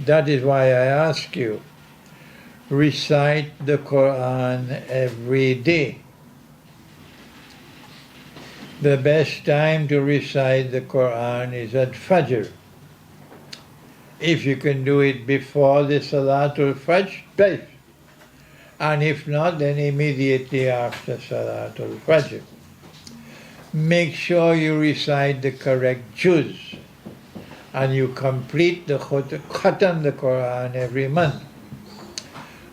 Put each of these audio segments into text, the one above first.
That is why I ask you, recite the Quran every day. The best time to recite the Quran is at Fajr. If you can do it before the Salatul Fajr, best. And if not, then immediately after Salatul Fajr. Make sure you recite the correct juz, and you complete the khatam the Quran every month.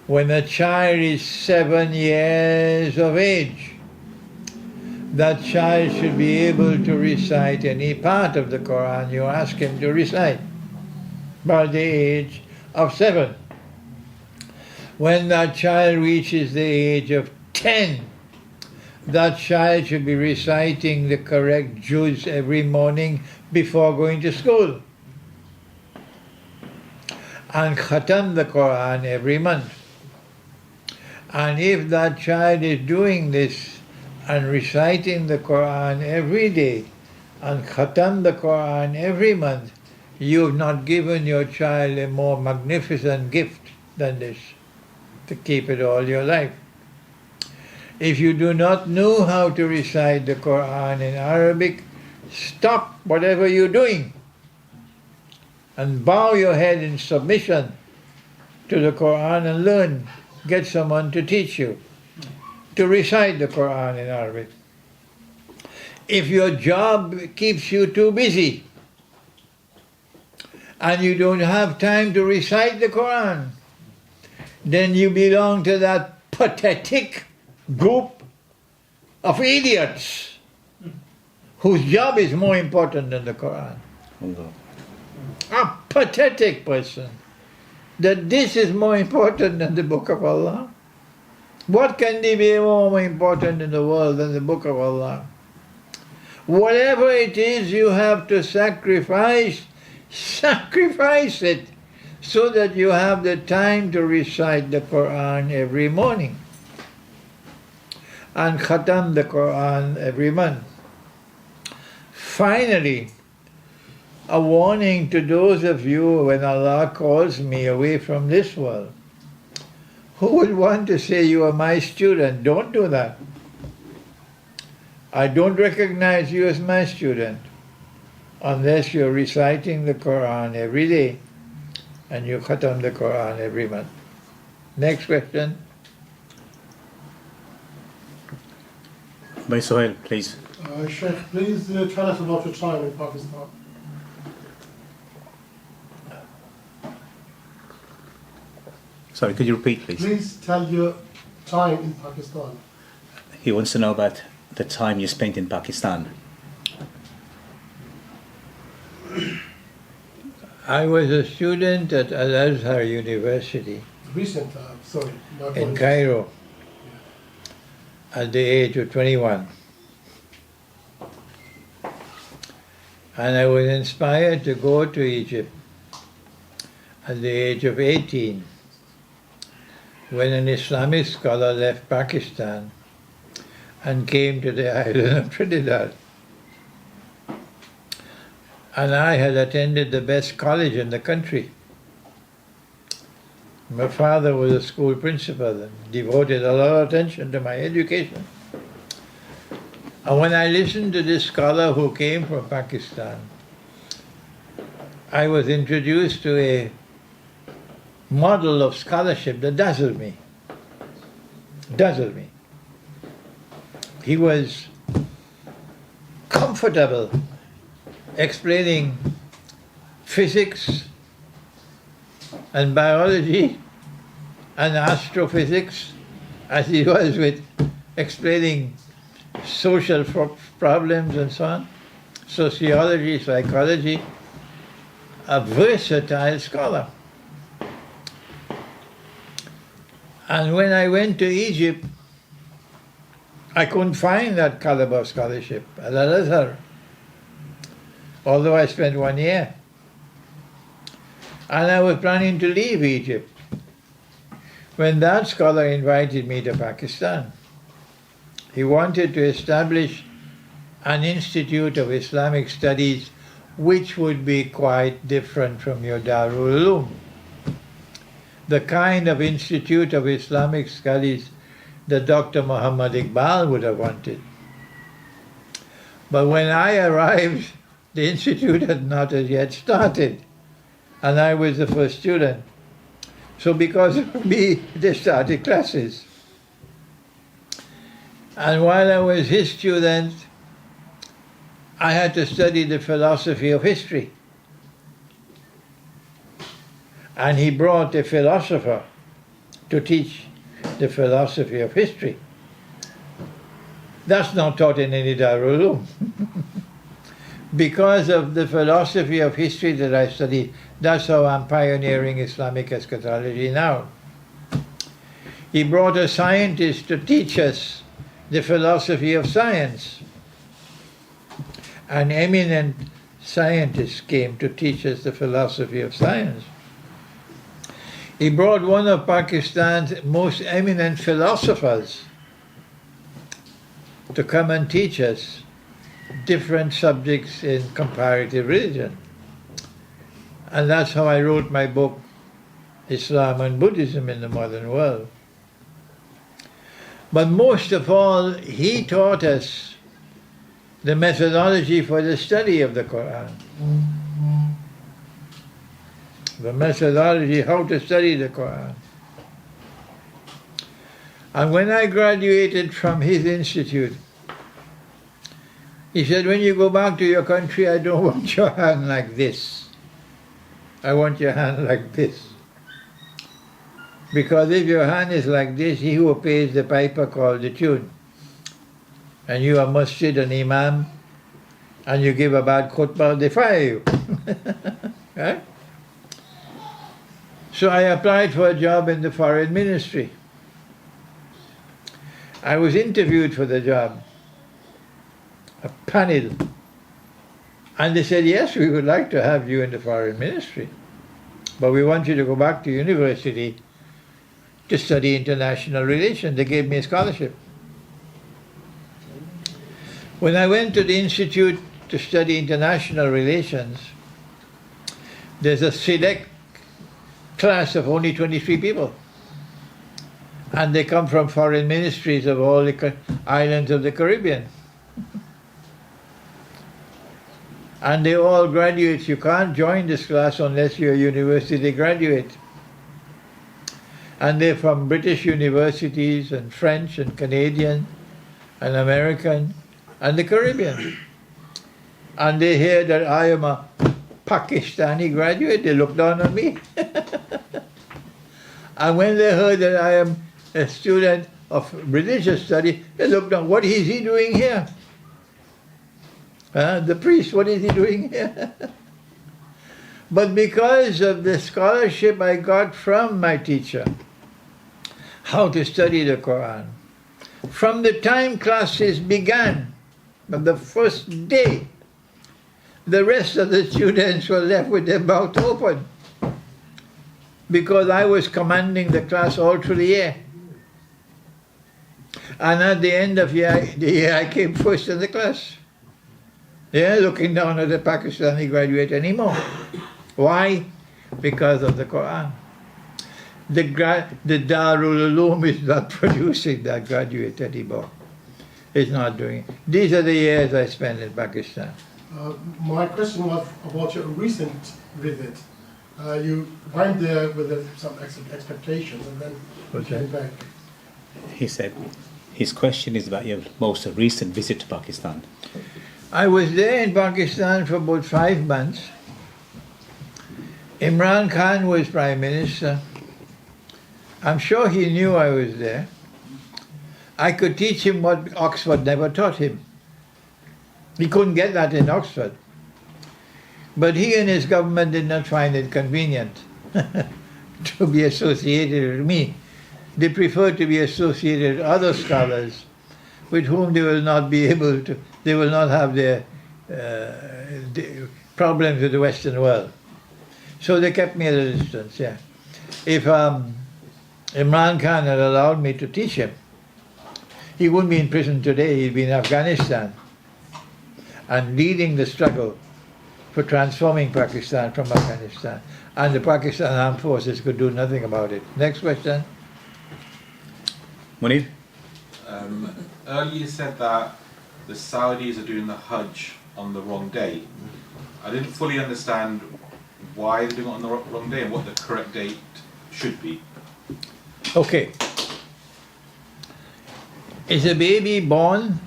When a child is 7 years of age, that child should be able to recite any part of the Quran you ask him to recite by the age of 7. When that child reaches the age of 10, that child should be reciting the correct juz every morning before going to school, and khatam the Quran every month. And if that child is doing this and reciting the Quran every day and khatam the Quran every month, you have not given your child a more magnificent gift than this, to keep it all your life. If you do not know how to recite the Quran in Arabic, stop whatever you're doing and bow your head in submission to the Quran and learn. Get someone to teach you to recite the Quran in Arabic. If your job keeps you too busy and you don't have time to recite the Quran, then you belong to that pathetic group of idiots whose job is more important than the Quran. A pathetic person, that this is more important than the Book of Allah. What can be more important in the world than the Book of Allah? Whatever it is you have to sacrifice, sacrifice it, so that you have the time to recite the Quran every morning and khatam the Quran every month. Finally, a warning to those of you when Allah calls me away from this world. Who would want to say, you are my student? Don't do that. I don't recognize you as my student unless you're reciting the Quran every day and you khatam the Quran every month. Next question. By Sohail, please. Sheikh, please tell us about your time in Pakistan. Sorry, could you repeat, please? Please tell your time in Pakistan. He wants to know about the time you spent in Pakistan. I was a student at Al-Azhar University Recent, sorry. in Cairo at the age of 21. And I was inspired to go to Egypt at the age of 18 when an Islamic scholar left Pakistan and came to the island of Trinidad. And I had attended the best college in the country. My father was a school principal and devoted a lot of attention to my education. And when I listened to this scholar who came from Pakistan, I was introduced to a model of scholarship that dazzled me. Dazzled me. He was comfortable explaining physics and biology and astrophysics as he was with explaining social problems and so on, sociology, psychology, a versatile scholar. And when I went to Egypt, I couldn't find that caliber of scholarship at Al-Azhar, although I spent 1 year. And I was planning to leave Egypt when that scholar invited me to Pakistan. He wanted to establish an institute of Islamic studies which would be quite different from your Darul Uloom. the kind of Institute of Islamic Studies that Dr. Muhammad Iqbal would have wanted. But when I arrived, the institute had not as yet started, and I was the first student. So because of me, they started classes. And while I was his student, I had to study the philosophy of history. And he brought a philosopher to teach the philosophy of history. That's not taught in any Darul Uloom. Because of the philosophy of history that I studied, that's how I'm pioneering Islamic eschatology now. He brought a scientist to teach us the philosophy of science. An eminent scientist came to teach us the philosophy of science. He brought one of Pakistan's most eminent philosophers to come and teach us different subjects in comparative religion. And that's how I wrote my book, Islam and Buddhism in the Modern World. But most of all, he taught us the methodology for the study of the Quran. The methodology, how to study the Quran. And when I graduated from his institute, he said, when you go back to your country, I don't want your hand like this. I want your hand like this. Because if your hand is like this, he who pays the piper calls the tune. And you are masjid and imam, and you give a bad khutbah, they fire you. Right? So I applied for a job in the foreign ministry. I was interviewed for the job, a panel. And they said, yes, we would like to have you in the foreign ministry, but we want you to go back to university to study international relations. They gave me a scholarship. When I went to the institute to study international relations, there's a select class of only 23 people. And they come from foreign ministries of all the islands of the Caribbean. And they're all graduates. You can't join this class unless you're a university graduate. And they're from British universities and French and Canadian and American and the Caribbean. And they hear that I am a Pakistani graduate, they look down on me. And when they heard that I am a student of religious study, they looked down, what is he doing here? The priest, what is he doing here? But because of the scholarship I got from my teacher, how to study the Quran, from the time classes began, on the first day, the rest of the students were left with their mouth open, because I was commanding the class all through the year. And at the end of the year, I came first in the class. They're looking down at the Pakistani graduate anymore. Why? Because of the Quran. The Darul Uloom is not producing that graduate anymore. It's not doing it. These are the years I spent in Pakistan. My question was about your recent visit. You went there with some expectations and then you came back. He said his question is about your most recent visit to Pakistan. I was there in Pakistan for about 5 months. Imran Khan was Prime Minister. I'm sure he knew I was there. I could teach him what Oxford never taught him. He couldn't get that in Oxford. But he and his government did not find it convenient to be associated with me. They prefer to be associated with other scholars with whom they will not be able to, they will not have their problems with the Western world. So they kept me at a distance, yeah. If Imran Khan had allowed me to teach him, he wouldn't be in prison today, he'd be in Afghanistan and leading the struggle for transforming Pakistan from Afghanistan. And the Pakistan Armed Forces could do nothing about it. Next question. Munir? Earlier you said that the Saudis are doing the Hajj on the wrong day. I didn't fully understand why they're doing it on the wrong day and what the correct date should be. Okay. Is a baby born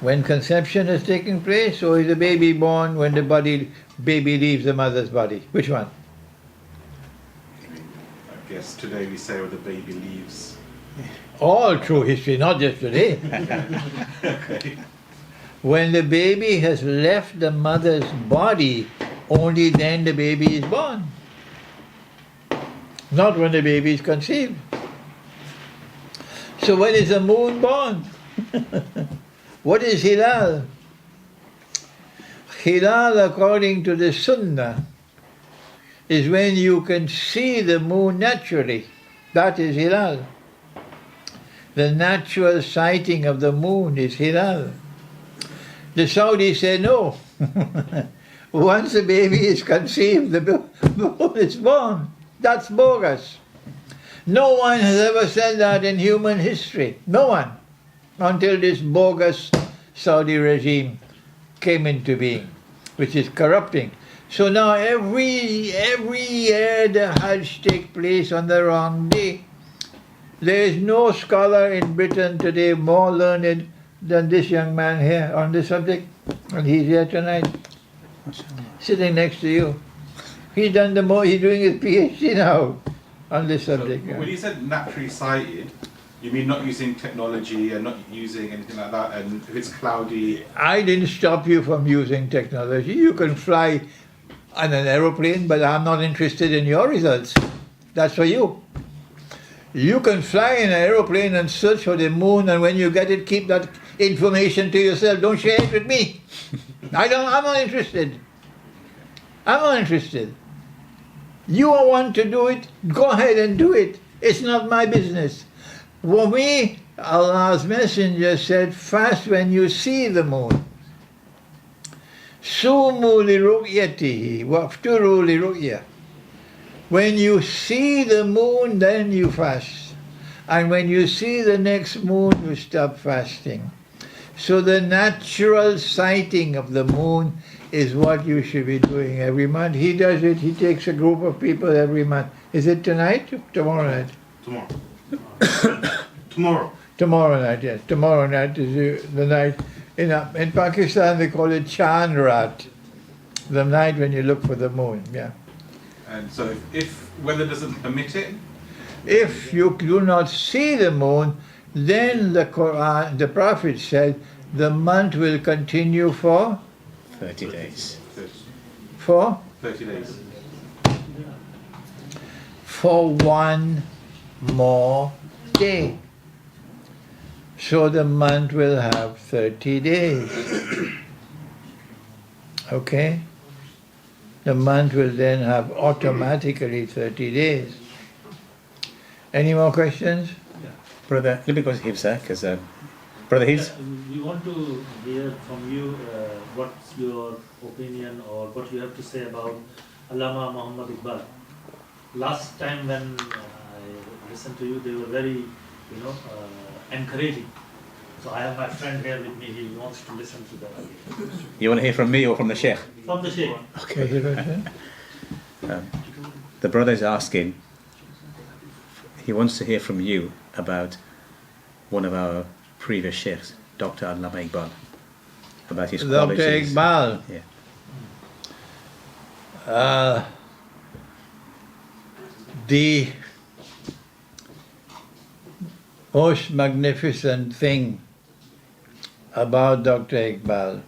when conception is taking place, or is a baby born when the baby leaves the mother's body? Which one? I guess today we say when the baby leaves. All through history, not just today. Okay. When the baby has left the mother's body, only then the baby is born. Not when the baby is conceived. So when is the moon born? What is Hilal? Hilal, according to the Sunnah, is when you can see the moon naturally. That is Hilal. The natural sighting of the moon is Hilal. The Saudis say no. Once the baby is conceived, the moon is born. That's bogus. No one has ever said that in human history. No one. Until this bogus Saudi regime came into being, which is corrupting. So now every year the Hajj takes place on the wrong day. There is no scholar in Britain today more learned than this young man here on this subject, and he's here tonight, sitting next to you. He's doing his PhD now on this subject. So when you said naturally sighted, you mean not using technology and not using anything like that, and if it's cloudy? I didn't stop you from using technology. You can fly on an aeroplane, but I'm not interested in your results. That's for you. You can fly in an aeroplane and search for the moon, and when you get it, keep that information to yourself. Don't share it with me. I'm not interested. I'm not interested. You want to do it, go ahead and do it. It's not my business. For me, Allah's Messenger said, fast when you see the moon. Sumu li ru'yatihi wafturu li ru'yah. When you see the moon, then you fast. And when you see the next moon, you stop fasting. So the natural sighting of the moon is what you should be doing every month. He does it, he takes a group of people every month. Is it tonight or tomorrow night? Tomorrow. Tomorrow. Tomorrow night, yes. Tomorrow night is the night. In Pakistan they call it Chand Rat, the night when you look for the moon, yeah. And so if weather doesn't permit it? If you do not see the moon, then the Quran, the Prophet said, the month will continue for 30 days. 30 days. For one more day. So the month will have 30 days. Okay? The month will then have automatically 30 days. Any more questions? Brother, let me go to Hifza, because Brother Hifz, We want to hear from you what's your opinion or what you have to say about Allama Muhammad Iqbal. Last time when I listened to you, they were very, encouraging. So I have my friend here with me, he wants to listen to that. you want to hear from me or from the Sheikh? From the Sheikh. Okay. The brother is asking, he wants to hear from you about one of our previous Sheikhs, Dr. Allama Iqbal, about his Dr. qualities. Iqbal. Yeah. The most magnificent thing about Dr. Iqbal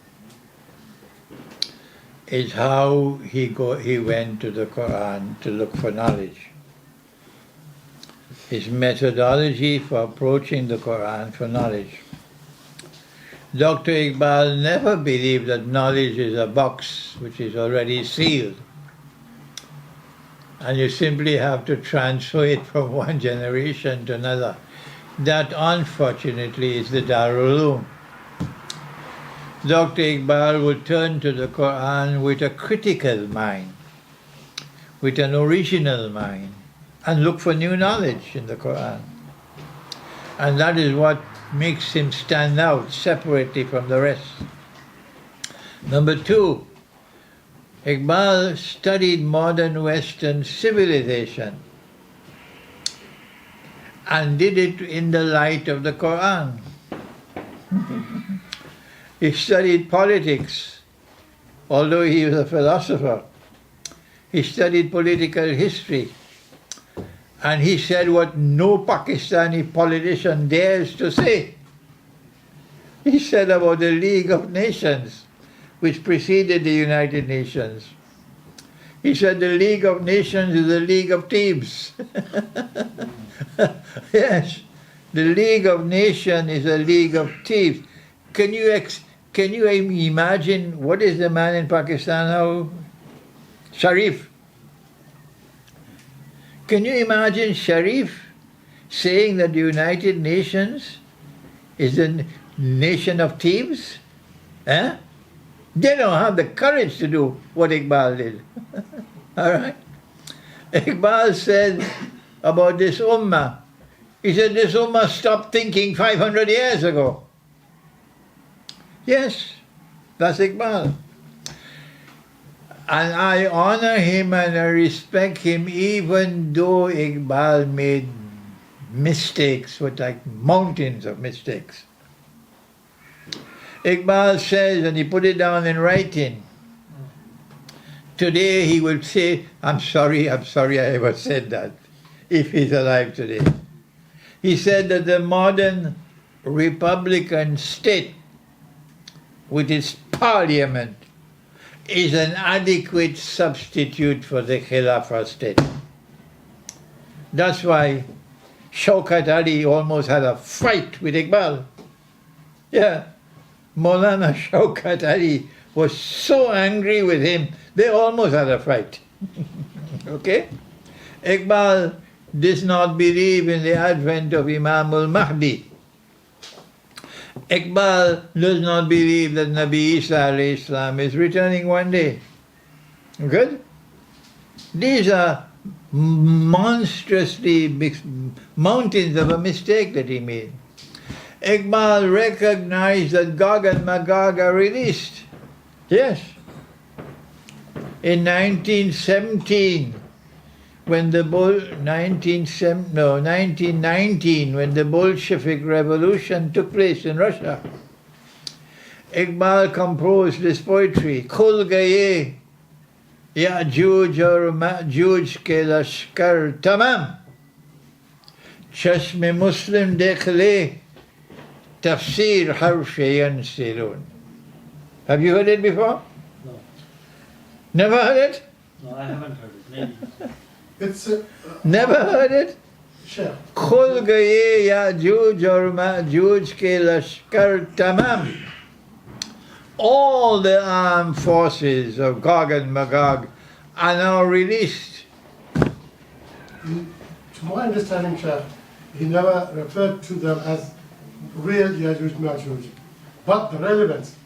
is how he went to the Quran to look for knowledge. His methodology for approaching the Quran for knowledge. Dr. Iqbal never believed that knowledge is a box which is already sealed, and you simply have to transfer it from one generation to another. That, unfortunately, is the Darul Uloom. Dr. Iqbal would turn to the Quran with a critical mind, with an original mind, and look for new knowledge in the Quran. And that is what makes him stand out separately from the rest. Number two, Iqbal studied modern Western civilization and did it in the light of the Quran. He studied politics, although he was a philosopher. He studied political history. And he said what no Pakistani politician dares to say. He said about the League of Nations, which preceded the United Nations. He said the League of Nations is a league of thieves. Yes, the League of Nations is a league of thieves. Can you imagine what is the man in Pakistan now? Sharif. Can you imagine Sharif saying that the United Nations is a nation of thieves? Eh? They don't have the courage to do what Iqbal did. All right? Iqbal said about this ummah, he said this ummah stopped thinking 500 years ago. Yes, that's Iqbal. And I honor him and I respect him even though Iqbal made mistakes, with like mountains of mistakes. Iqbal says, and he put it down in writing, today he would say, I'm sorry I ever said that, if he's alive today. He said that the modern Republican state, with its parliament, is an adequate substitute for the Khilafah state. That's why Shaukat Ali almost had a fight with Iqbal. Yeah, Maulana Shaukat Ali was so angry with him, they almost had a fight. Okay? Iqbal does not believe in the advent of Imam al-Mahdi. Iqbal does not believe that Nabi Isa alayhi salam is returning one day. Good? These are monstrously big mountains of a mistake that he made. Iqbal recognized that Gog and Magog are released. Yes. In 1919, when the 1919, when the Bolshevik Revolution took place in Russia, Iqbal composed this poetry, Khul gaye Ya'juj aur Ma'juj ke lashkar tamam, Chashme Muslim dekh le, Tafsir harf-e yansilun. Have you heard it before? No. Never heard it? No, I haven't heard it. Maybe. It's Never heard it? Sheikh. खुल गए याजूज और माजूज के लश्कर तमाम. All the armed forces of Gog and Magog are now released. To my understanding, Sheikh, he never referred to them as real Yajuj Majuj. But the relevance